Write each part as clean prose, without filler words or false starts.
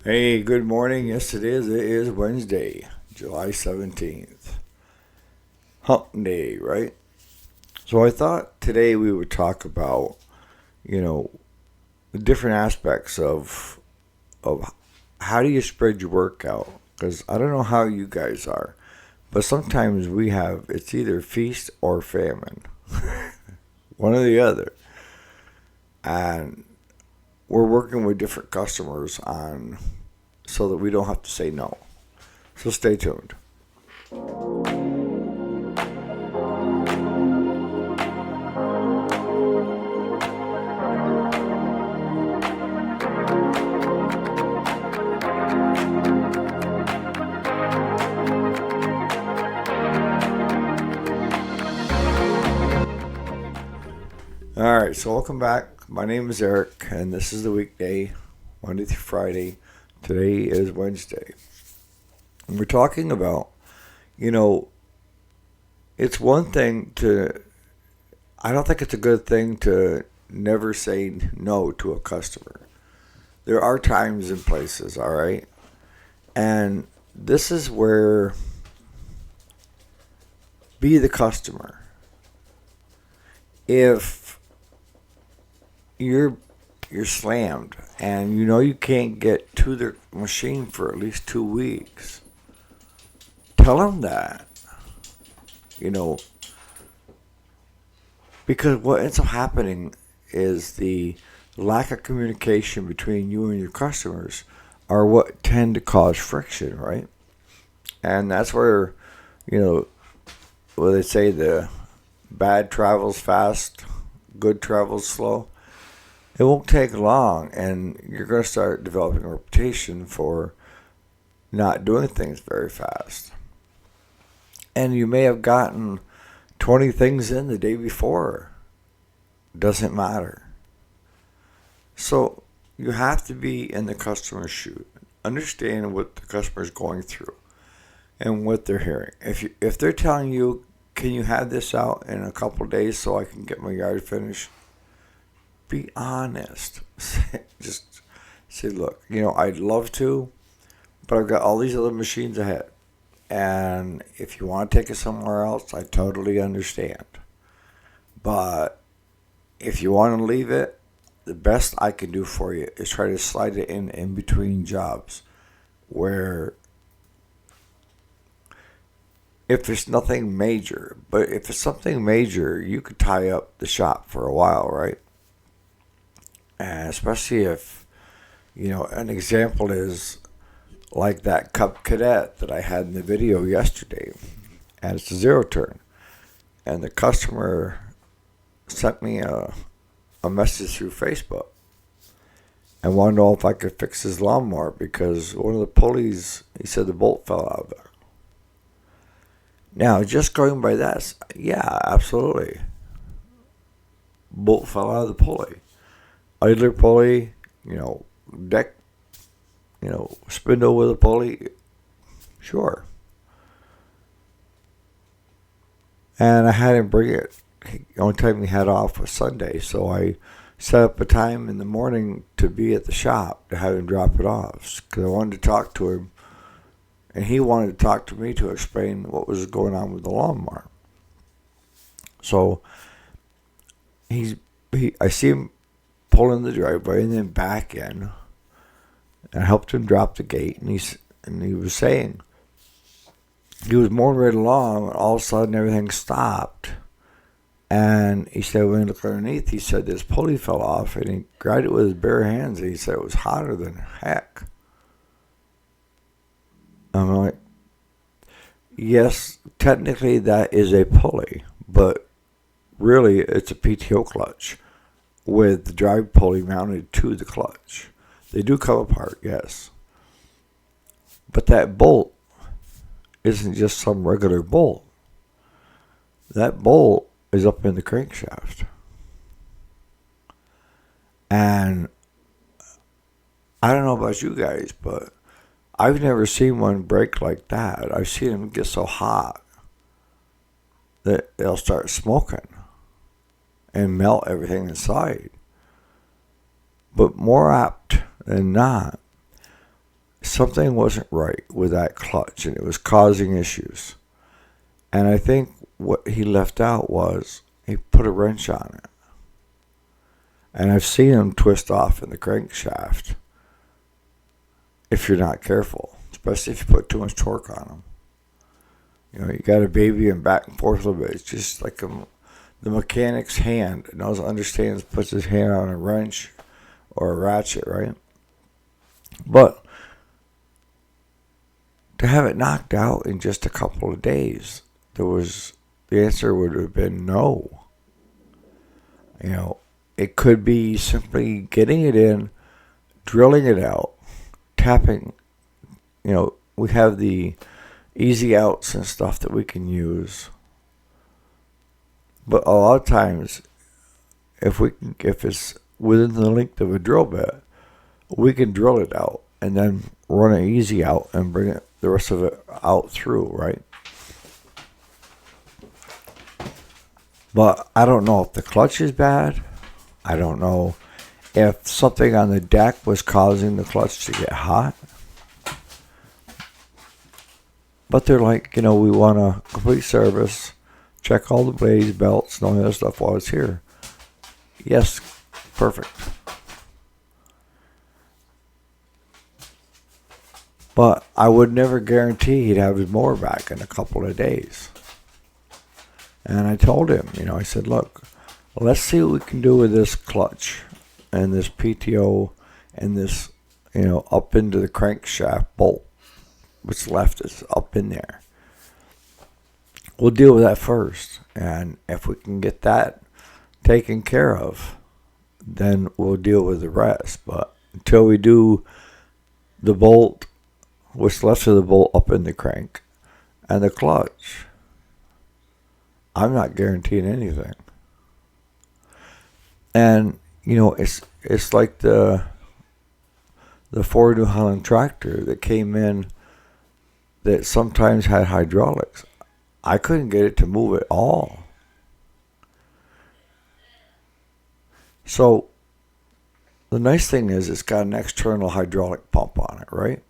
Hey, good morning. Yes, it is. It is Wednesday, July 17th. Hump Day, right? So I thought today we would talk about, you know, the different aspects of how do you spread your work out? Because I don't know how you guys are, but sometimes it's either feast or famine, one or the other. And we're working with different customers on so that we don't have to say no. So stay tuned. All right, so welcome back. My name is Eric, and this is the weekday, Monday through Friday. Today is Wednesday. And we're talking about, you know, it's one thing I don't think it's a good thing to never say no to a customer. There are times and places, all right? And this is where be the customer. If you're you're slammed and you know you can't get to the machine for at least 2 weeks, tell them that. You know, because what ends up happening is the lack of communication between you and your customers are what tend to cause friction, right? And that's where, you know, where they say the bad travels fast, good travels slow. It won't take long, and you're going to start developing a reputation for not doing things very fast. And you may have gotten 20 things in the day before. Doesn't matter. So you have to be in the customer's shoe. Understand what the customer's going through and what they're hearing. If they're telling you, can you have this out in a couple days so I can get my yard finished? Be honest. Just say, look, I'd love to, but I've got all these other machines ahead. And if you want to take it somewhere else, I totally understand. But if you want to leave it, the best I can do for you is try to slide it in between jobs where if it's nothing major, but if it's something major, you could tie up the shop for a while, right? And especially if, an example is like that Cub Cadet that I had in the video yesterday, and it's a zero turn. And the customer sent me a message through Facebook and wanted to know if I could fix his lawnmower because one of the pulleys, he said the bolt fell out of it. Now, just going by that, yeah, absolutely. Bolt fell out of the pulley. Idler pulley, deck, spindle with a pulley, sure. And I had him bring it. The only time he had off was Sunday, so I set up a time in the morning to be at the shop to have him drop it off because I wanted to talk to him, and he wanted to talk to me to explain what was going on with the lawnmower. So I see him pull in the driveway and then back in, and I helped him drop the gate, and he was saying he was moving right along, and all of a sudden everything stopped. And he said when he looked underneath, he said this pulley fell off, and he grabbed it with his bare hands, and he said it was hotter than heck. I'm like, yes, technically that is a pulley, but really it's a PTO clutch with the drive pulley mounted to the clutch. They do come apart, yes. But that bolt isn't just some regular bolt. That bolt is up in the crankshaft. And I don't know about you guys, but I've never seen one break like that. I've seen them get so hot that they'll start smoking and melt everything in sight. But more apt than not, something wasn't right with that clutch and it was causing issues. And I think what he left out was he put a wrench on it. And I've seen him twist off in the crankshaft if you're not careful, especially if you put too much torque on them. You got to baby him back and forth a little bit. It's just like the mechanic's hand knows, understands, puts his hand on a wrench or a ratchet, right? But to have it knocked out in just a couple of days, the answer would have been no. It could be simply getting it in, drilling it out, tapping. We have the easy outs and stuff that we can use. But a lot of times, if it's within the length of a drill bit, we can drill it out and then run an easy out and bring the rest of it out through, right? But I don't know if the clutch is bad. I don't know if something on the deck was causing the clutch to get hot. But they're like, we want a complete service, check all the blades, belts, and all the other stuff while it's here. Yes, perfect. But I would never guarantee he'd have his mower back in a couple of days. And I told him, I said, look, let's see what we can do with this clutch and this PTO and this, up into the crankshaft bolt. What's left is up in there. We'll deal with that first. And if we can get that taken care of, then we'll deal with the rest. But until we do the bolt, what's left of the bolt up in the crank and the clutch, I'm not guaranteeing anything. And, it's like the Ford New Holland tractor that came in that sometimes had hydraulics. I couldn't get it to move at all. So the nice thing is it's got an external hydraulic pump on it, right?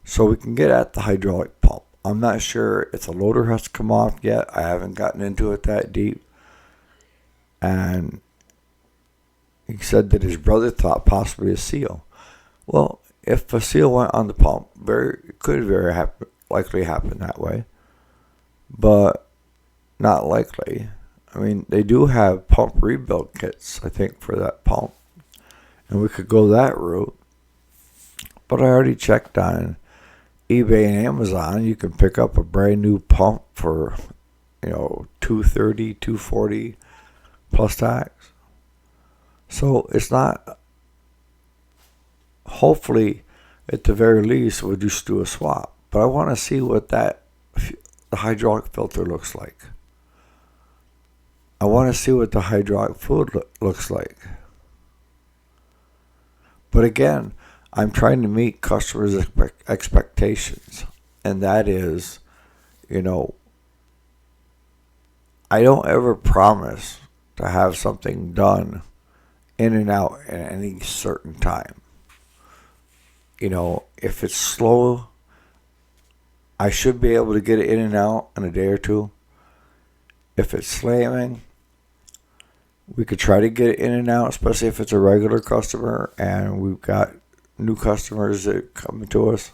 So we can get at the hydraulic pump. I'm not sure if the loader has to come off yet. I haven't gotten into it that deep. And he said that his brother thought possibly a seal. Well, if a seal went on the pump, it could very likely happen that way. But not likely. I mean, they do have pump rebuild kits, I think, for that pump. And we could go that route. But I already checked on eBay and Amazon. You can pick up a brand new pump for, $230, $240 plus tax. So it's not, hopefully, at the very least, we'll just do a swap. But I want to see what the hydraulic filter looks like. I want to see what the hydraulic fluid looks like. But again, I'm trying to meet customers' expectations. And that is, I don't ever promise to have something done in and out at any certain time. If it's slow, I should be able to get it in and out in a day or two. If it's slamming, we could try to get it in and out, especially if it's a regular customer and we've got new customers that come to us.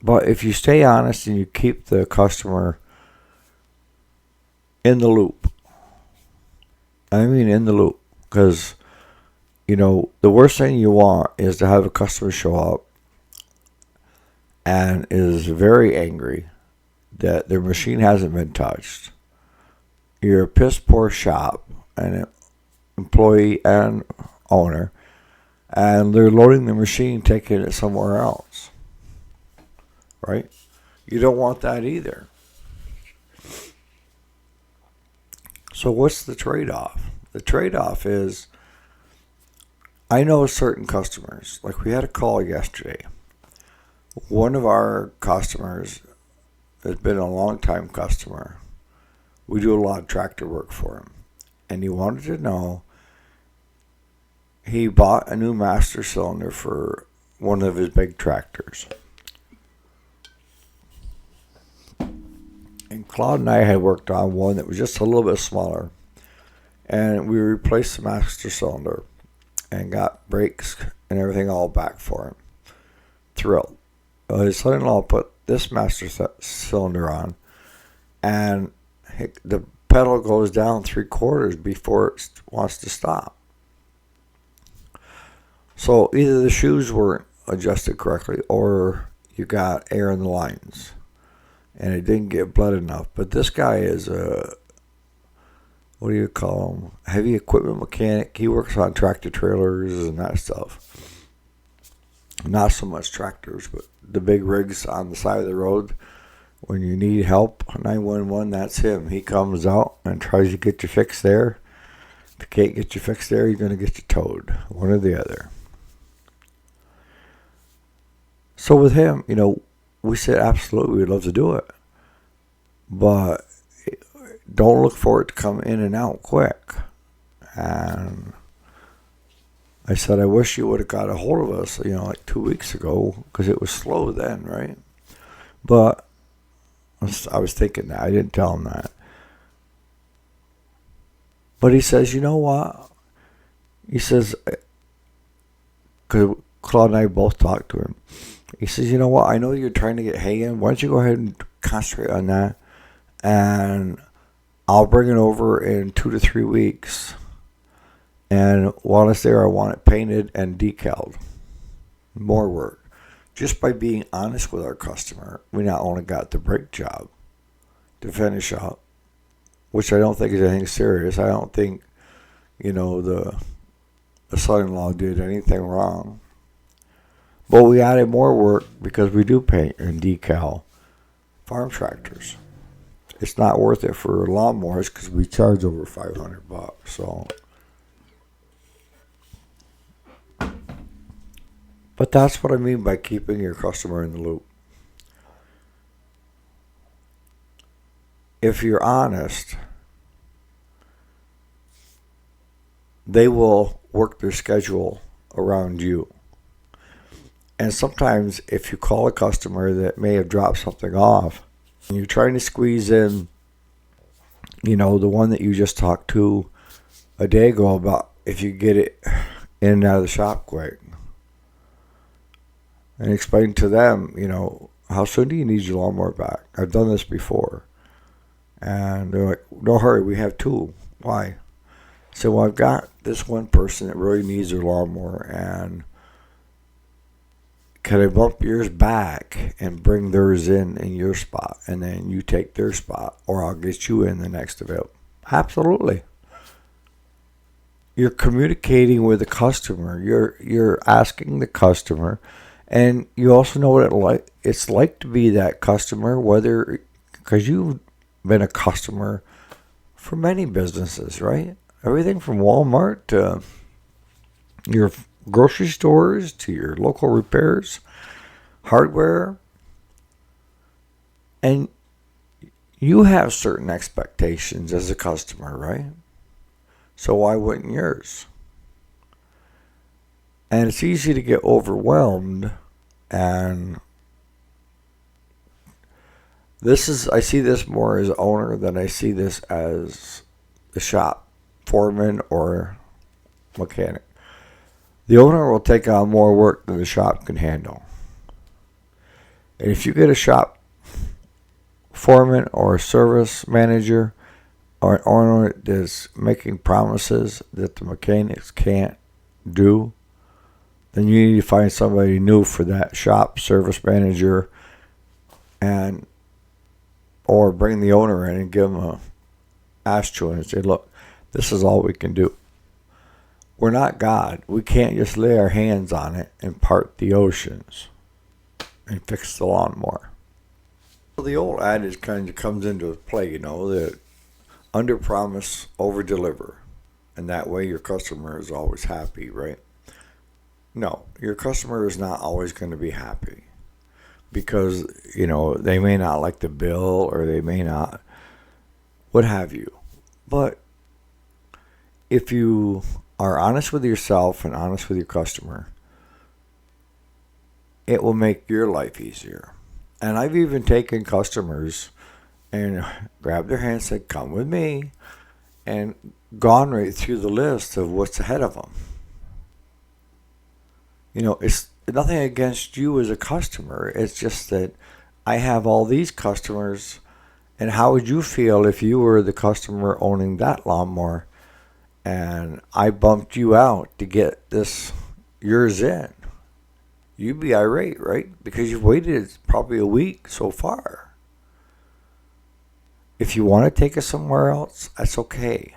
But if you stay honest and you keep the customer in the loop, because, the worst thing you want is to have a customer show up and is very angry that their machine hasn't been touched. You're a piss poor shop, an employee and owner, and they're loading the machine, taking it somewhere else. Right? You don't want that either. So what's the trade-off? The trade-off is, I know certain customers, like we had a call yesterday. One of our customers has been a long-time customer. We do a lot of tractor work for him. And he wanted to know, he bought a new master cylinder for one of his big tractors. And Claude and I had worked on one that was just a little bit smaller. And we replaced the master cylinder and got brakes and everything all back for him. Thrilled. His son-in-law put this master cylinder on, and the pedal goes down 3/4 before it wants to stop. So either the shoes weren't adjusted correctly, or you got air in the lines, and it didn't get blood enough. But this guy is a, what do you call him? Heavy equipment mechanic. He works on tractor trailers and that stuff. Not so much tractors, but the big rigs on the side of the road. When you need help, 911, that's him. He comes out and tries to get you fixed there. If he can't get you fixed there, you're going to get you towed. One or the other. So with him, we said absolutely we'd love to do it. But don't look for it to come in and out quick. And I said, I wish you would have got a hold of us, like 2 weeks ago, because it was slow then, right? But I was thinking that. I didn't tell him that. But he says, you know what? He says, because Claude and I both talked to him. He says, you know what? I know you're trying to get hay in. Why don't you go ahead and concentrate on that? And I'll bring it over in 2 to 3 weeks. And while it's there, I want it painted and decaled. More work. Just by being honest with our customer, we not only got the brake job to finish up, which I don't think is anything serious. I don't think, the son-in-law did anything wrong. But we added more work because we do paint and decal farm tractors. It's not worth it for lawnmowers because we charge over $500. So, but that's what I mean by keeping your customer in the loop. If you're honest, they will work their schedule around you. And sometimes if you call a customer that may have dropped something off, and you're trying to squeeze in, the one that you just talked to a day ago about if you get it in and out of the shop quick, and explain to them, how soon do you need your lawnmower back? I've done this before. And they're like, no hurry, we have 2. Why? So, well, I've got this one person that really needs their lawnmower, and can I bump yours back and bring theirs in your spot, and then you take their spot, or I'll get you in the next event? Absolutely. You're communicating with the customer. You're asking the customer, and you also know what it's like to be that customer, whether because you've been a customer for many businesses, right? Everything from Walmart to your grocery stores to your local repairs, hardware. And you have certain expectations as a customer, right? So why wouldn't yours? And it's easy to get overwhelmed, and I see this more as owner than I see this as the shop foreman or mechanic. The owner will take on more work than the shop can handle. And if you get a shop foreman or a service manager or an owner that's making promises that the mechanics can't do, then you need to find somebody new for that shop service manager, or bring the owner in and give him a ass chewing and say, look, this is all we can do. We're not God. We can't just lay our hands on it and part the oceans and fix the lawnmower. So the old adage kind of comes into play, that under promise, over deliver. And that way your customer is always happy, right? No, your customer is not always going to be happy because, they may not like the bill or they may not, what have you. But if you are honest with yourself and honest with your customer, it will make your life easier. And I've even taken customers and grabbed their hand and said, come with me, and gone right through the list of what's ahead of them. It's nothing against you as a customer. It's just that I have all these customers, and how would you feel if you were the customer owning that lawnmower and I bumped you out to get yours in? You'd be irate, right? Because you've waited probably a week so far. If you want to take it somewhere else, that's okay.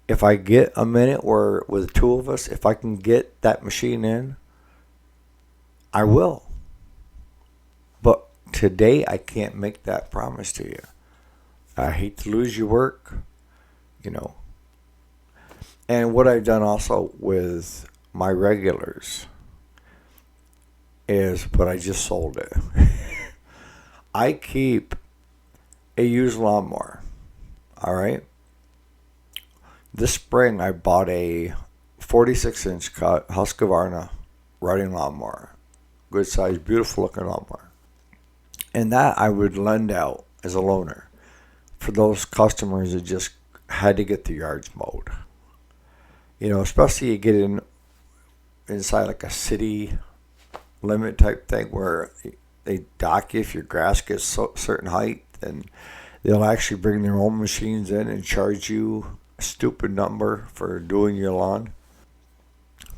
If I get a minute where with the two of us, if I can get that machine in, I will. But today I can't make that promise to you. I hate to lose your work, And what I've done also with my regulars but I just sold it. I keep a used lawnmower, all right? This spring I bought a 46-inch cut Husqvarna riding lawnmower. Good size, beautiful looking lawnmower. And that I would lend out as a loaner for those customers that just had to get the yards mowed. Especially you get inside like a city limit type thing where they dock you if your grass gets a certain height, and they'll actually bring their own machines in and charge you a stupid number for doing your lawn.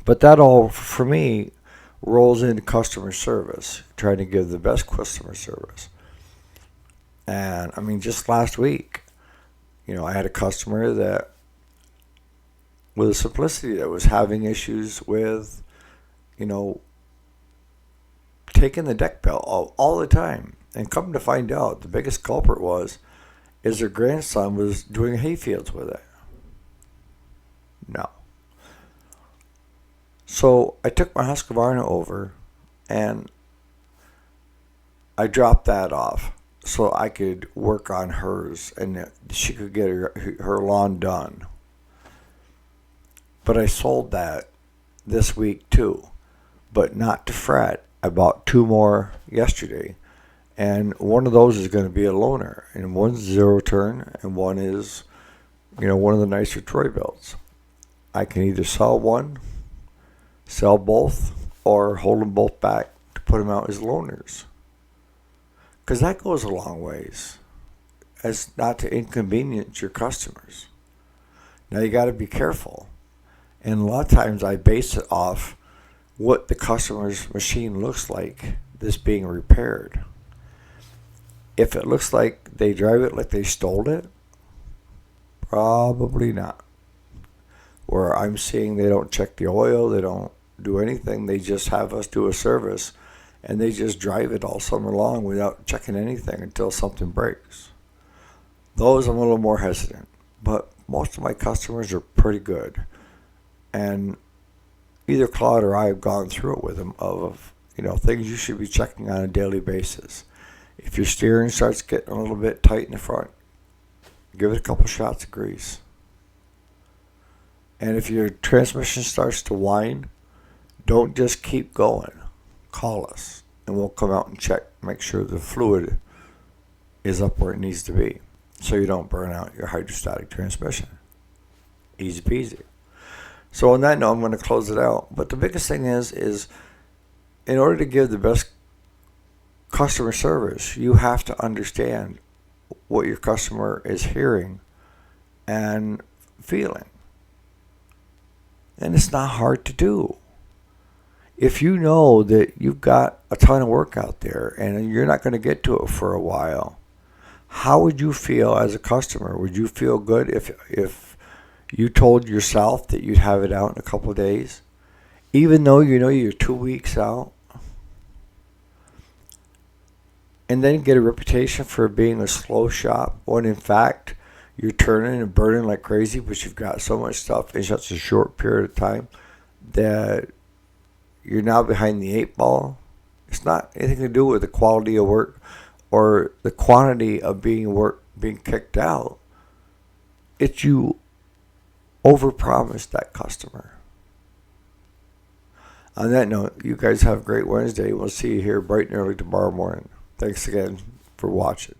But that all, for me, rolls into customer service, trying to give the best customer service. And just last week, I had a customer that, with a simplicity, that was having issues with, taking the deck belt all the time. And come to find out, the biggest culprit is their grandson was doing hayfields with it. No. So I took my Husqvarna over and I dropped that off so I could work on hers and she could get her lawn done. But I sold that this week too. But not to fret, I bought 2 more yesterday. And one of those is going to be a loaner. And one's zero turn and one is, one of the nicer Troy belts. I can either sell one, sell both, or hold them both back to put them out as loaners. Because that goes a long ways, as not to inconvenience your customers. Now you got to be careful. And a lot of times I base it off what the customer's machine looks like that's being repaired. If it looks like they drive it like they stole it, probably not. Where I'm seeing they don't check the oil, they don't do anything, they just have us do a service and they just drive it all summer long without checking anything until something breaks. Those I'm a little more hesitant, but most of my customers are pretty good. And either Claude or I have gone through it with them of things you should be checking on a daily basis. If your steering starts getting a little bit tight in the front, give it a couple shots of grease. And if your transmission starts to whine, don't just keep going. Call us and we'll come out and check, make sure the fluid is up where it needs to be so you don't burn out your hydrostatic transmission. Easy peasy. So on that note, I'm going to close it out. But the biggest thing is in order to give the best customer service, you have to understand what your customer is hearing and feeling. And it's not hard to do. If you know that you've got a ton of work out there and you're not going to get to it for a while, how would you feel as a customer? Would you feel good if you told yourself that you'd have it out in a couple of days, even though you're 2 weeks out? And then get a reputation for being a slow shop when in fact you're turning and burning like crazy, but you've got so much stuff in such a short period of time that you're now behind the 8 ball. It's not anything to do with the quality of work or the quantity of being kicked out. It's you overpromised that customer. On that note, you guys have a great Wednesday. We'll see you here bright and early tomorrow morning. Thanks again for watching.